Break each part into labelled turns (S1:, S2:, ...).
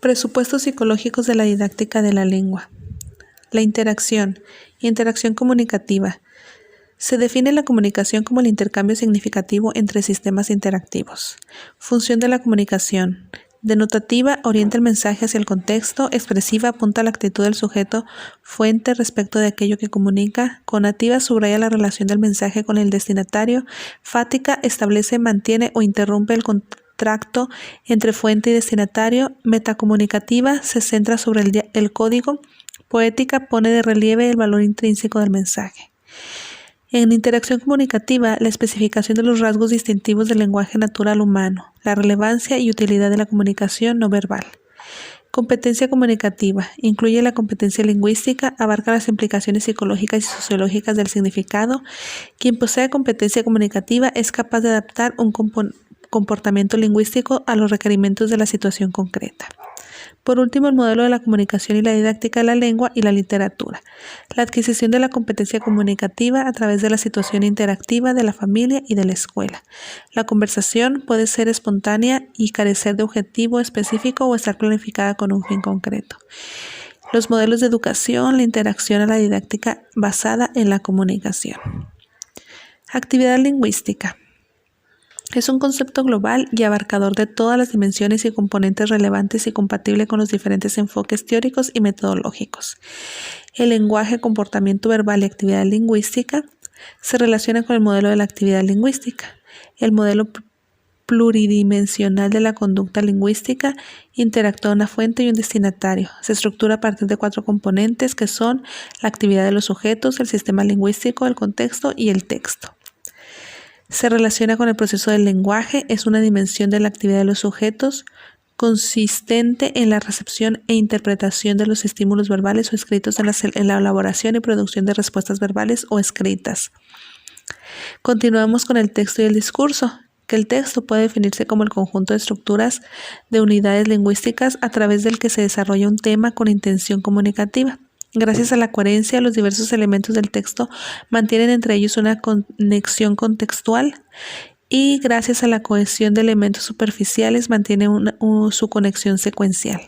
S1: Presupuestos psicológicos de la didáctica de la lengua. La interacción comunicativa. Se define la comunicación como el intercambio significativo entre sistemas interactivos. Función de la comunicación. Denotativa orienta el mensaje hacia el contexto, expresiva apunta a la actitud del sujeto fuente respecto de aquello que comunica, conativa subraya la relación del mensaje con el destinatario, fática establece, mantiene o interrumpe el tracto entre fuente y destinatario, metacomunicativa se centra sobre el código, poética pone de relieve el valor intrínseco del mensaje. En interacción comunicativa, la especificación de los rasgos distintivos del lenguaje natural humano, la relevancia y utilidad de la comunicación no verbal. Competencia comunicativa. Incluye la competencia lingüística, abarca las implicaciones psicológicas y sociológicas del significado. Quien posee competencia comunicativa es capaz de adaptar un comportamiento lingüístico a los requerimientos de la situación concreta. Por último, el modelo de la comunicación y la didáctica de la lengua y la literatura. La adquisición de la competencia comunicativa a través de la situación interactiva de la familia y de la escuela. La conversación puede ser espontánea y carecer de objetivo específico o estar planificada con un fin concreto. Los modelos de educación, la interacción a la didáctica basada en la comunicación. Actividad lingüística. Es un concepto global y abarcador de todas las dimensiones y componentes relevantes y compatible con los diferentes enfoques teóricos y metodológicos. El lenguaje, comportamiento verbal y actividad lingüística se relaciona con el modelo de la actividad lingüística. El modelo pluridimensional de la conducta lingüística interactúa una fuente y un destinatario. Se estructura a partir de 4 componentes que son la actividad de los sujetos, el sistema lingüístico, el contexto y el texto. Se relaciona con el proceso del lenguaje, es una dimensión de la actividad de los sujetos consistente en la recepción e interpretación de los estímulos verbales o escritos en la elaboración y producción de respuestas verbales o escritas. Continuamos con el texto y el discurso, que el texto puede definirse como el conjunto de estructuras de unidades lingüísticas a través del que se desarrolla un tema con intención comunicativa. Gracias a la coherencia, los diversos elementos del texto mantienen entre ellos una conexión contextual y gracias a la cohesión de elementos superficiales mantienen su conexión secuencial.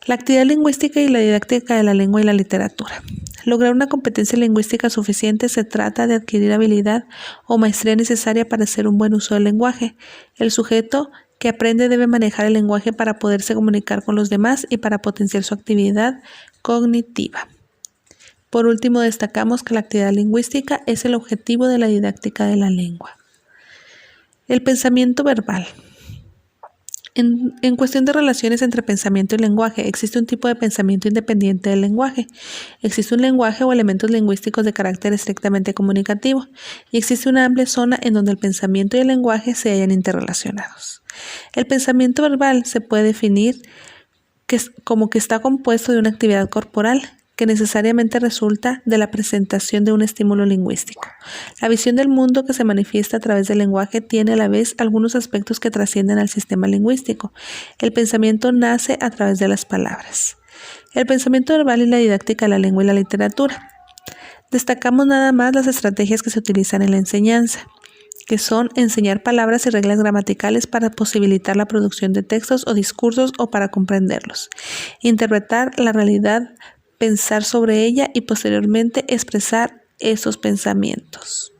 S1: La actividad lingüística y la didáctica de la lengua y la literatura. Lograr una competencia lingüística suficiente se trata de adquirir habilidad o maestría necesaria para hacer un buen uso del lenguaje. El sujeto que aprende debe manejar el lenguaje para poderse comunicar con los demás y para potenciar su actividad cognitiva. Por último, destacamos que la actividad lingüística es el objetivo de la didáctica de la lengua. El pensamiento verbal. En cuestión de relaciones entre pensamiento y lenguaje, existe un tipo de pensamiento independiente del lenguaje. Existe un lenguaje o elementos lingüísticos de carácter estrictamente comunicativo, y existe una amplia zona en donde el pensamiento y el lenguaje se hallan interrelacionados. El pensamiento verbal se puede definir como que está compuesto de una actividad corporal que necesariamente resulta de la presentación de un estímulo lingüístico. La visión del mundo que se manifiesta a través del lenguaje tiene a la vez algunos aspectos que trascienden al sistema lingüístico. El pensamiento nace a través de las palabras. El pensamiento verbal y la didáctica de la lengua y la literatura. Destacamos nada más las estrategias que se utilizan en la enseñanza, que son enseñar palabras y reglas gramaticales para posibilitar la producción de textos o discursos o para comprenderlos, interpretar la realidad, pensar sobre ella y posteriormente expresar esos pensamientos.